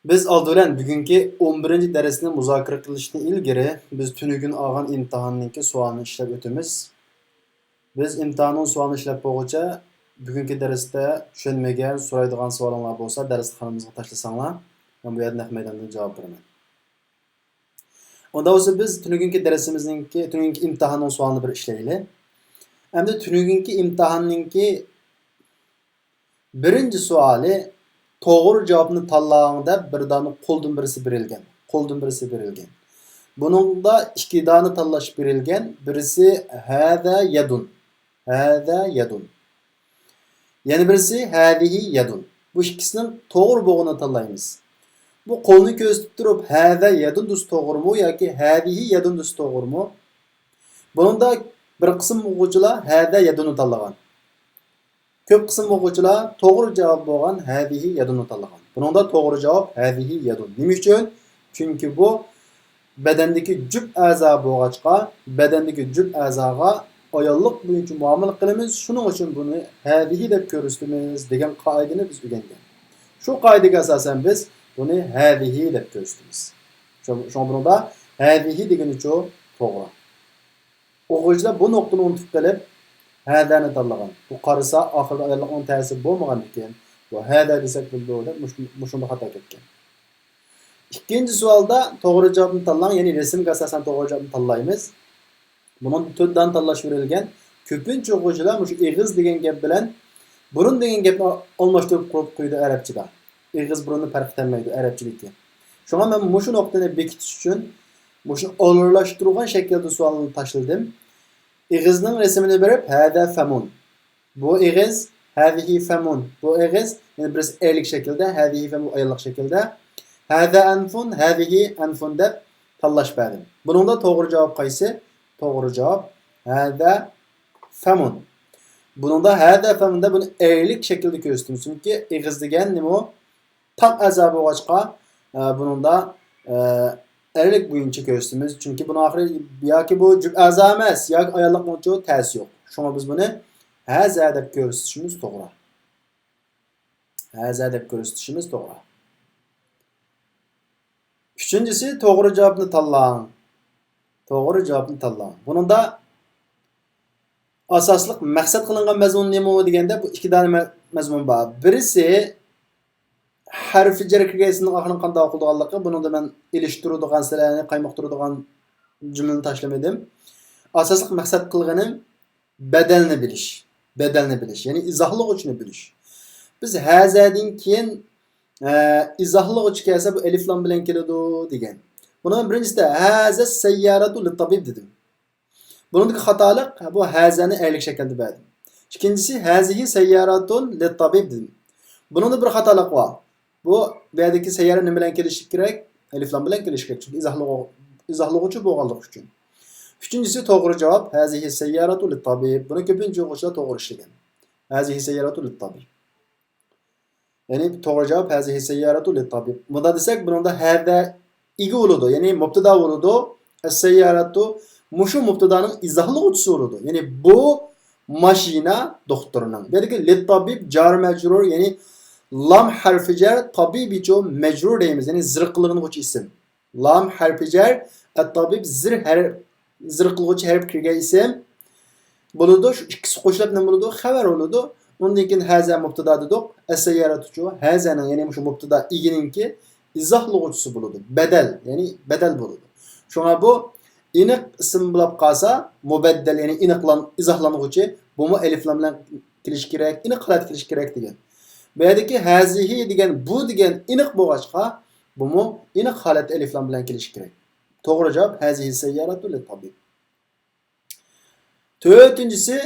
Biz aldıran bugungi 11-ci dərsni müzakirə qilishdan ilgari biz tünügün alğan imtahanninki sualını işlep ötümüz. Biz imtahanın sualını işlep boğuca bugungi dərsdə düşənməgən, soraydigan suallar bolsa dərsxanamızga taşlasаңlar, mən bu yerdə naq meydandan cavab beraman. Onda olsa biz tünügünki tünügünki imtahanın sualını bir işleyli. Hem de tünügünki imtahanninki birinci suali to'g'ri javobni tanlang deb bir dona qo'ldan birisi berilgan. Qo'ldan birisi berilgan. Buningda ikki dona tanlash berilgan. Birisi hada yadun. Hada yadun. Yana birisi hadihi yadun. Bu ikkisining to'g'ri bo'lganini tanlaymiz. Bu qo'lni ko'rsatib turib hada yadun dus to'g'rimi yoki hadihi yadun dus to'g'rimi? Buningda bir qism o'quvchilar hada yadunni tanlagan. Köp qism o'quvchilar to'g'ri javob bo'lgan hadihi yadunni tanlagan. Buningda to'g'ri javob hadihi yadun. Nima uchun? Chunki bu badandagi jub a'zo bo'lg'achqa, badandagi jub a'zoga ayollik bo'yicha muomala qilamiz. Shuning uchun buni hadihi deb ko'rsatamiz degan qoidani biz o'rgangan. Shu qoidaga asosan biz buni hadihi deb ko'rsatamiz. Shuningda hadihi degan uchun to'g'ri. O'quvchilar bu nuqtani unutib qolib hadani tanlagan. Bu qarasa oxirida ayollik on ta'sir bo'lmagan ekan. Bu hada desak bo'ladi, mushunda xato ketgan. İkinci sualda to'g'ri javobni tanlang, ya'ni rasmga asosan to'g'ri javobni tanlaymiz. Bunun 4 dan tanlash berilgan. Ko'pincha o'quvchilar shu eg'iz degan gap bilan burun degan gapni almashtirib qo'ydi arabchada. Eg'iz burunni farq etmaydi arabchilikka. Shunga men shu nuqtani bekitish uchun shuni olurlashtirgan shaklda savolni tashladim. Egizning resmini berib hada famun. Bu egiz hadihi famun. Bu egiz yani biraz erlik şekilde hadihi famun ayollik şekilde. Hada anfun, hadihi anfun deb tanlash berdim. Bunun da to'g'ri javob qaysi? To'g'ri javob hada famun. Bunun da hada famun da bunu erlik şekilde ko'rsatdim. Chunki egiz degan nima o? Tam azab bo'lg'achqa bunun da erlik bo'yicha ko'rsatamiz. Chunki buni oxiri yoki bu jub a'zo emas, yoki ayollik bo'yicha ta'sir yo'q. Shunga biz buni haza deb ko'rsatishimiz to'g'ri. Haza deb ko'rsatishimiz to'g'ri. Üçüncüsü to'g'ri javobni tanlang. To'g'ri javobni tanlang. Bunun da asosliq maqsad qilingan mazmun nima deganda bu ikki dona mazmun bor. Birisi harfi jar kirgaysining oxirini qanday o'qilganligi, buni da men ilishtiradigan sizlarni qaymoqtiradigan jumlani tashlamadim. Asosliq maqsad qilganim badalni bilish. Badalni bilish, ya'ni izohlovchini bilish. Biz hazadan keyin izohlovchi kelsa bu elif lam bilan keladi degan. Bunun birinchisida haza sayyaratu lit-tabib dedim. Buningdagi xatolik bu hazani erlik shaklda berdim. İkincisi hazihi sayyaratun lit-tabib dedim. Buningda bir xatolik bor. Bu yerdagi sayyara nima bilan kelishi kerak? Elif lam bilan kelishi kerak. Chunki izohlovchi bo'lganligi uchun. Üçüncüsü to'g'ri javob hazihi sayyaratu lit-tabib. Buni ko'pincha o'quvchilar to'g'ri ishlagan. Hazihi sayyaratu lit-tabib. Ya'ni to'g'ri javob hazihi sayyaratu lit-tabib. Bunda desak buningda hada igi bo'ladi, ya'ni mubtada bo'ladi. As-sayyaratu mushu mubtadaning izohlovchisi bo'ladi. Ya'ni bu mashina doktorining. Belki lit-tabib jar majrur, ya'ni lam harfi jar tabib uchun majrur deymiz. Ya'ni zir qilinuvchi ism. Lam harfi jar at-tabib zir qiluvchi harf kirgan ism bo'ladi. Shu ikkisi qo'shilib nima bo'ladi? Xabar bo'ladi. Undan keyin haza mubtada dedik. As-sayyaratu hazana, ya'ni shu mubtada igininki izohlovchisi bo'ladi. Badal, ya'ni badal bo'ladi. Shunga bu iniq ism bo'lib qolsa, mubaddal, ya'ni iniqlan izohlanuvchi, bumi elif lam bilan kelish kerak, iniq holat kelish kerak degan. Bu yerdagi hazihi degan bu degan iniq bo'lg'achqa, bumi iniq holat elif lam bilan kelish kerak. To'g'ri javob hazihi sayyaratu lit-tabib. To'rtinchisi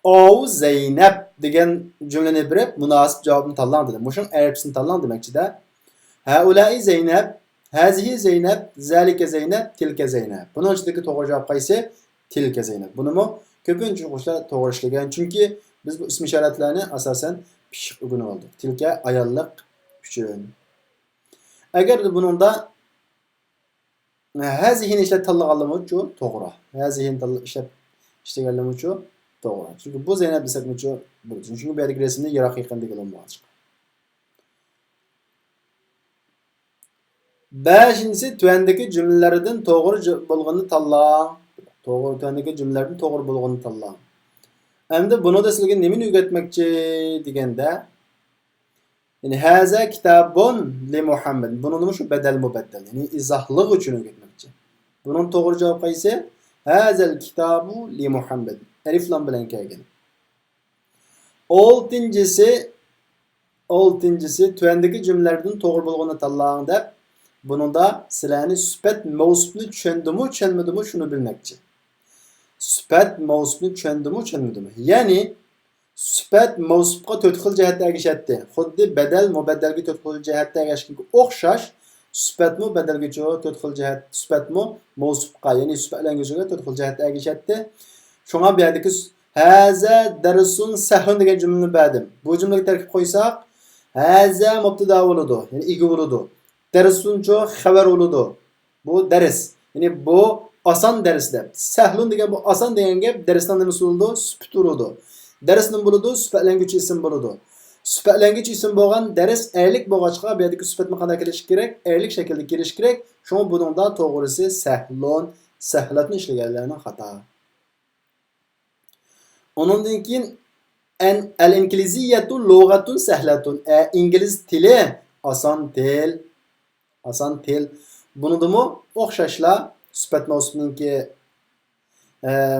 o Zeynep degan jumlani berib munosib javobni tanlang dedim. Mushun arabchasini tanlang demakchida. Haulai Zeynep, hazihi Zeynep, zalika Zeynep, tilka Zeynep. Buning ichidagi to'g'ri javob qaysi? Tilka Zeynep. Bunimi ko'pincha o'quvchilar to'g'ri ishlagan, chunki biz bu ism ishoratlarni asosan pishiq o'rganib oldik. Tilka ayollik uchun. Agar buningda hazihini ishlab tanlaganligi uchun to'g'ri. Hazihini ishlab ishlaganligi uchun to'g'ri. Chunki bu Zeynep desak uchun bo'ladi. Chunki bu yerdagi rasmni yiroq yaqin degan bo'ladi. Beşincisi tüvendeki cümlelerden doğru bulğunu tanlang. Tüvendeki cümlelerden doğru bulğunu tanlang. Endi bunu da sizga nimani o'rgatmoqchi deganda, yani haza kitabun li Muhammad. Bunun şu bedel mubeddel. Yani izahlık için o'rgatmoqchi. Bunun doğru cevap qaysi? Hazal kitabu li Muhammad. Alif lam bilan kelgan. Oltincisi tüvendeki cümlelerden doğru bulğunu tanlang deb, bununda sizlarni sifat mavsufni tushundimi shuni bilmoqchi. Sifat mavsufni tushundimi? Ya'ni sifat mavsufga 4 xil jihatda ergashatdi. Xuddi badal mubaddalga 4 xil jihatda ergashganga o'xshash, sifatmi badalga 4 xil jihat, sifatmi mavsufga, ya'ni sifatlanguvchiga 4 xil jihatda ergashatdi. Shunga bu yerdagi haza darsun sahlun degan jumlani berdim. Bu jumlaga tarkib qo'ysak, haza mubtada bo'ladi, ya'ni igi bo'ladi. Darsuncho xabar bo'ladi. Bu dars. Ya'ni bu oson dars deb. Sahlun degan bu oson degan gap, darsdan nima bo'ladi? Sifat bo'ladi. Dars nima bo'ladi? Sifatlanguvchi ism bo'ladi. Sifatlanguvchi ism bo'lgan dars erlik bo'lg'achqa bu yerdagi sifatni qanday kelish kerak? Erlik shaklda kelish kerak. Shunga buningda to'g'risi sahlun, sahlatni ishlaganlarning xato. Onundan keyin al-ingliziyatu lughatun sahlatun. İngliz tili oson til. Bunidimi o'xshashlar sifat mavsufiningki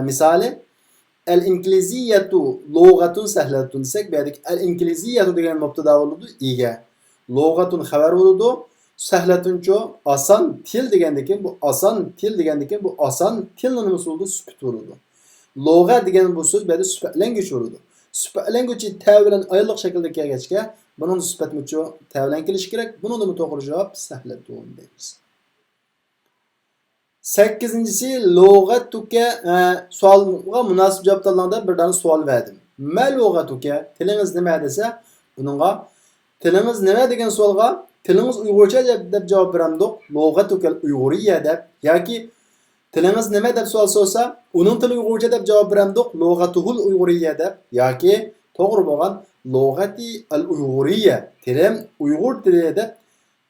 misoli al-ingliziyatu lughatun sahlatun desak, bu yerdagi al-ingliziyatu degan mubtada bo'ladi, ega. Lughatun xabar bo'ladi, sahlatuncho oson til degandan bu oson til degandan bu oson tilning nima bo'ladi? Sifat bo'ladi. Lug'a degan bu so'z bu yerda sifatlanguvchi bo'ladi. Sifatlanguvchi ta bilan ayolliq shaklda kelgachga, buning sifatmucho ta bilan kelishi kerak. Buning nima to'g'ri javob? Sahlatun deymiz. 8-incisi lug'atuka savolga munosib javob tanlangda bir dona savol berdim. Ma lug'atuka? Tilingiz nima desa, buningga tilingiz nima degan savolga tilingiz uyg'urcha deb javob beramdik. Lug'atuka uyg'uriyya deb yoki tilingiz nima deb savol sorsa, uning tili uyg'urcha deb javob beramdik. Lug'atuhul uyg'uriyya deb yoki to'g'ri bo'lgan lug'ati al uyg'uriyya, tilim uyg'ur tili deb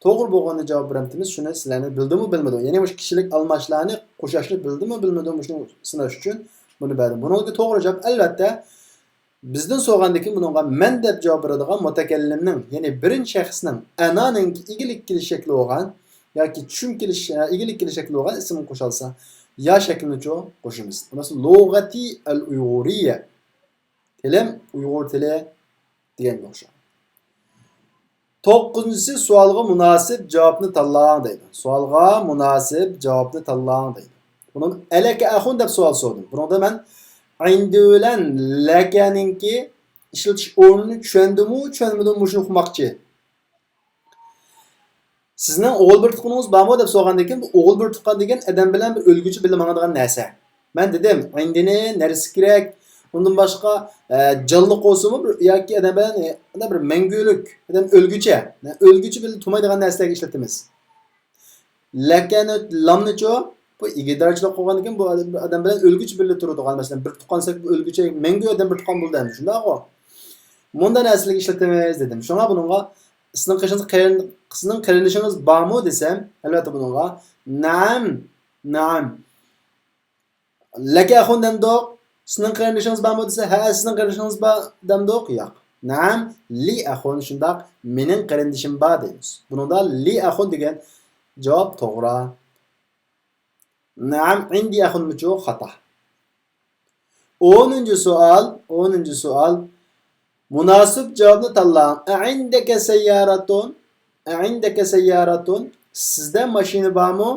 to'g'ri bo'lganini javob beramiz. Shuni sizlarni bildimi bilmadimi? Ya'ni o'sha kishilik almashlarni qo'shashni bildimi bilmadimi shuni sinash uchun buni berdim. Bunga to'g'ri javob albatta bizdan so'rgandan keyin bunga men deb javob beradigan mutakallimning, ya'ni birinchi shaxsning ananing igilik kelish shakli bo'lgan yoki tushum kelish igilik kelish shakli bo'lgan ismni qo'shilsa, ya shaklini qo'shamiz. Bunisi lug'ati al uyg'uriyya. Tilim uyg'ur tili deganga o'xshaydi. 9-incisi savolga munosib javobni tanlang deydi. Savolga munosib javobni tanlang deydi. Buni alaka axun deb savol so'radim. Bunda men indi bilan lakaninki ishlatish o'rnini tushundimmi shuni uqmoqchi. Sizning o'g'il bir tuqqaningiz bormi deb so'ragandan keyin, bu o'g'il bir tuqqan degan odam bilan bir o'lguchi bilmaydigan narsa. Men dedim, indini narsa kerak. Bundan boshqa jonli qo'simi yoki adam bilan bir mangulik, adam o'lguchi bilan tumaydigan narsalarga ishlatamiz. Lakanat lamnicho bu igidarchilik qilgandan keyin bu adam bilan o'lguchi bilan turadigan, masalan, bir tuqqansak bu o'lguchi mangu adam bir tuqqan bo'ldi. Shundaqmi? Bundan narsalarga ishlatamiz dedim. Shunga buningga sizning qarinishingiz bormi desam, albatta buningga na'am. Laka xundan doq sizning qarindoshing'iz bormi desa, ha, sizning qarindoshing'iz bor demdoq, yo'q. Na'am, li axun shundaq, mening qarindoshim bor deymiz. Bunda li axun degan javob to'g'ri. Na'am, indi axun mucho xato. 10-savol. Munosib javobni tanlang. A'indaka sayyaratun? Sizda mashina bormi?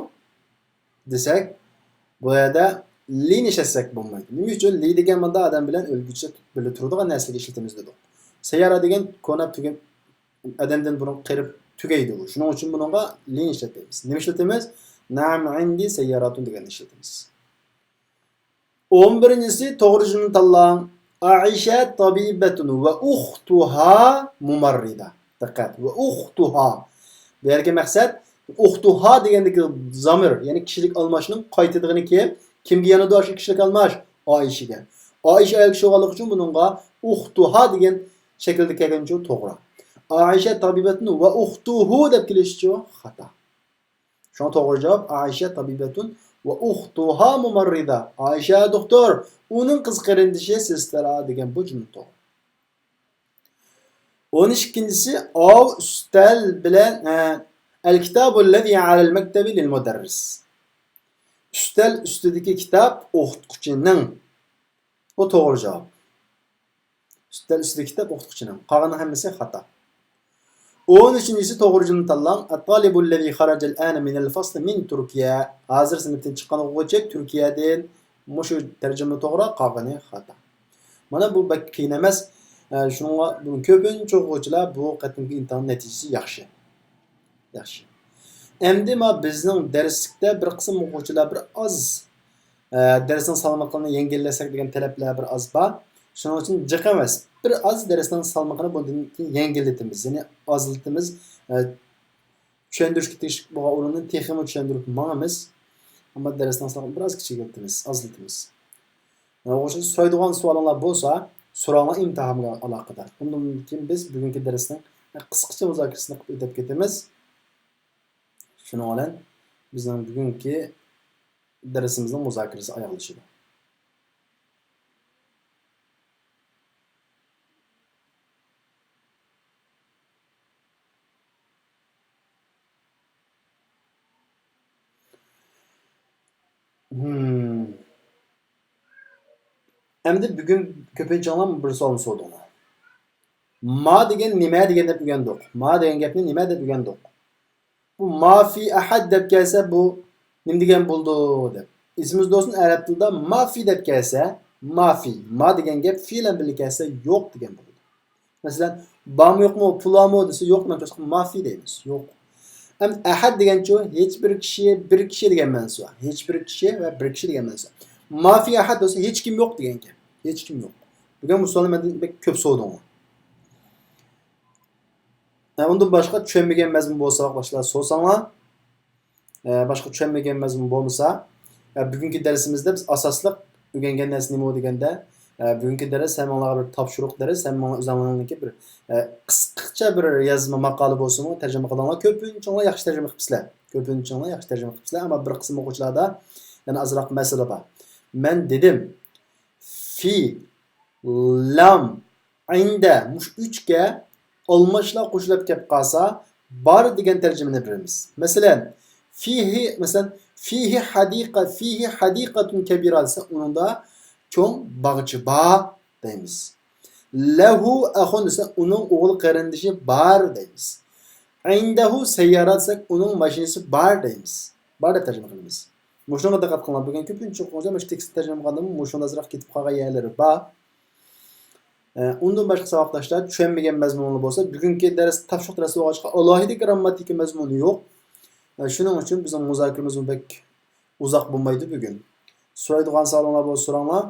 Desak, bu yerda li nishasak bo'lmaydi. Nima uchun? Li degan manda odam bilan o'lguchi bilan turadigan narsaga ishlatamiz dedi. Sayyara degan konab tugan odamdan burun qirib tugaydi u. Shuning uchun bunga li ishlatamiz. Nima ishlatamiz? Na'am indi sayyaratun degan ishlatamiz. 11-si to'g'ri jumla tanlang. Aisha tabibatun va ukhtuha mumarrida. Diqqat. Va ukhtuha. Bu yerga maqsad ukhtuha degandagi zamir, ya'ni kishilik almashning qaytadig'ini kimga yanada o'sha kishilik almash? Oishaga. Oisha ayol kishi bo'lganligi uchun buningga ukhtuha degan shaklda kelganicha to'g'ri. Aisha tabibatun va ukhtuhu deb kelishi xato. Şuna doğru cevap Ayşe tabibetun ve uhtuha mumarrida. Ayşe doktor. Onun kız kardeşi sister degan bu cümle doğru. 12'incisi av üstel bilen el kitabul lezi alel mektebi lil muderris. Üstel üstüdeki kitap o'qituvchining. Bu doğru cevap. Üstel üstüdeki kitap o'qituvchining. Qolgani hammasi xato. 13'incisi doğru cümle tanlang. At-talibul lezi kharajal ana min al-fasl min Turkiya. Hazır sinfdan chiqqan o'quvchi Turkiyadan. Mushu tarjima to'g'ri, qolgani xato. Mana bu bak qiyin emas. Shunga buni ko'pincha o'quvchilar bu qatimki imtihon natijasi yaxshi. Yaxshi. Endi bizning darslikda bir qism o'quvchilar bir oz darsning salmoqini yengillasak degan talablar bir oz bor. Shuning uchun jiq emas. Bir oz darsning salmoqini bundan yengillatamiz. Ya'ni oziltimiz, tushuntirishga tegishli bo'lgan o'rinni texnik tushuntirib mangamiz. Ammo darsning salmoqini biroz kichiklatamiz, oziltamiz. O'sha so'raydigan savollar bo'lsa, so'rovnoma imtihonga aloqador. Bundan keyin biz bugungi darsning qisqacha muzokarasini qilib o'tib ketamiz. Shuning bilan bizning bugungi darsimizning muzokarasi oyoqlashadi. Endi bugun ko'pincha bir savol so'radim. Ma degan nima degan deb o'rgandik. Ma degan gapni nima deb o'rgandik. Bu mafi ahad deb kelsa bu nima degan bo'ldi deb. İsmimiz do'stin arab tilida mafi deb kelsa, mafi, ma degan gap fe'lan bilan kelsa yo'q degan bo'ladi. Masalan, bormi yo'qmi, pulami desa yo'q, men mafi deymiz. Yo'q. Ham ahad degancha hech bir kishi degan ma'nosi bor. Hech bir kishi va bir kishi degan ma'nosi. Mafi ahad desa hech kim yo'q degan gap. Hech kim yo'q. Bugun musulmonlardan ko'p so'radim. Undan boshqa tushunmagan mazmun bo'lsa, boshlar so'rasanglar, boshqa tushunmagan mazmun bo'lmasa, bugungi darsimizda biz asosliq o'rgangan narsa nima deganda, bugungi dars hammalarga bir topshiriq dars, hammalar o'zlariniki bir qisqacha bir yozma maqola bo'lsin-ku, tarjima qilganlar ko'pincha yaxshi tarjima qilibsizlar. Ko'pincha yaxshi tarjima qilibsizlar, ammo bir qism o'quvchilarda yana azroq masala bor. Men dedim, fi, lam, inda mush 3 ga olmashlar qo'shilib kelib qolsa, bar degan tarjimani beramiz. Masalan, fihi hadiqatun kabira desa, uningda cho'ng bog'chi bor deymiz. Lahu akhun desa, uning o'g'il qarindishi bor deymiz. Indahu sayyara desa, uning mashinasi bor deymiz. Bor deb tarjima qilamiz. Mushunga diqqat qilinglar. Bugun ko'pincha o'quvchilar mana shu tekst tarjima qilgandim, mushunda azroq ketib qolgan yerlari bor. Undan boshqa savoldoshlar tushunmagan mazmuni bo'lsa, bugungi dars tafsiq darsi bo'lg'achqa alohida grammatika mazmuni yo'q. Shuning uchun bizning muzokaramiz bek uzoq bo'lmaydi bugun. So'raydigan savollar bo'lsa so'ranglar.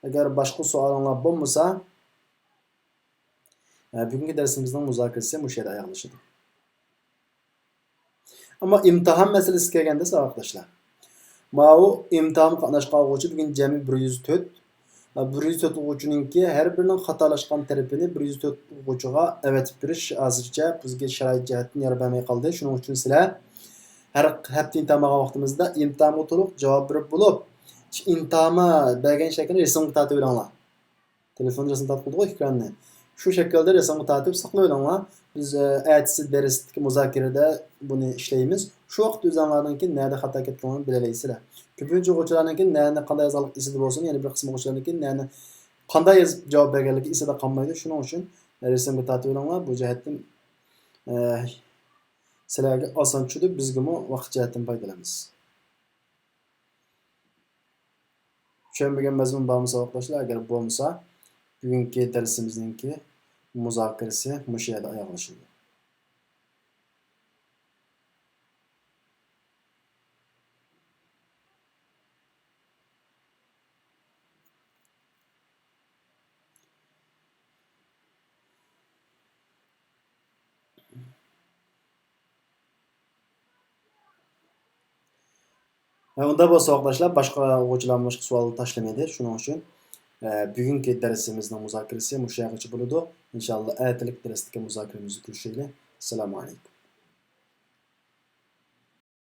Agar boshqa savollar bo'lmasa, bugungi darsimizning muzokarasi o'sha yerda oyoqlashadi. Ammo imtihon masalasi kelganda savoldoshlar. Ma'u imtihon qatnashgan o'quvchi bugun jami 104 104 o'quvchininki har birining xatolashgan tarafini 104 o'quvchiga avatib berish hozircha bizga sharoit jihatdan yara bermay qoldi. Shuning uchun sizlar har hafta imtihonga vaqtimizda imtihonga to'liq javob berib bo'lib, imtihonga bergan shaklni rasmga tortib olinglar. Telefon rasmini tortib qo'ydik ekranni. Shu shaklda rasmga tortib saqlab olinglar. Biz ertasi darsdagi muzokarada buni ishlaymiz. Shu vaqt o'zinglarningki nada xato ketganini bilaysizlar. Ko'pincha o'quvchilarningki nani qanday yozganlik esida bo'lsin, ya'ni bir qism o'quvchilarningki nani qanday yozib javob berganligi esida qolmaydi. Shuning uchun rasmga tortib olinglar. Bu jihatdan sizlarga oson tushdi, bizga ham vaqt jihatdan foydalanamiz. Tushunmagan mazmun bormi savoldoshlar? Agar bo'lmasa, bugungi darsimizningki muzokarasi mushu yerda oyoqlashadi. Unda bo'lsa o'quvchilar boshqa o'quvchilar boshqa savol tashlamaydi. Shuning uchun bugungi darsimizning muzokarasi mushu yergacha bo'ladi. Inshaalloh ertalik darsdagi muzokaramizni ko'rishaylik. Assalomu alaykum.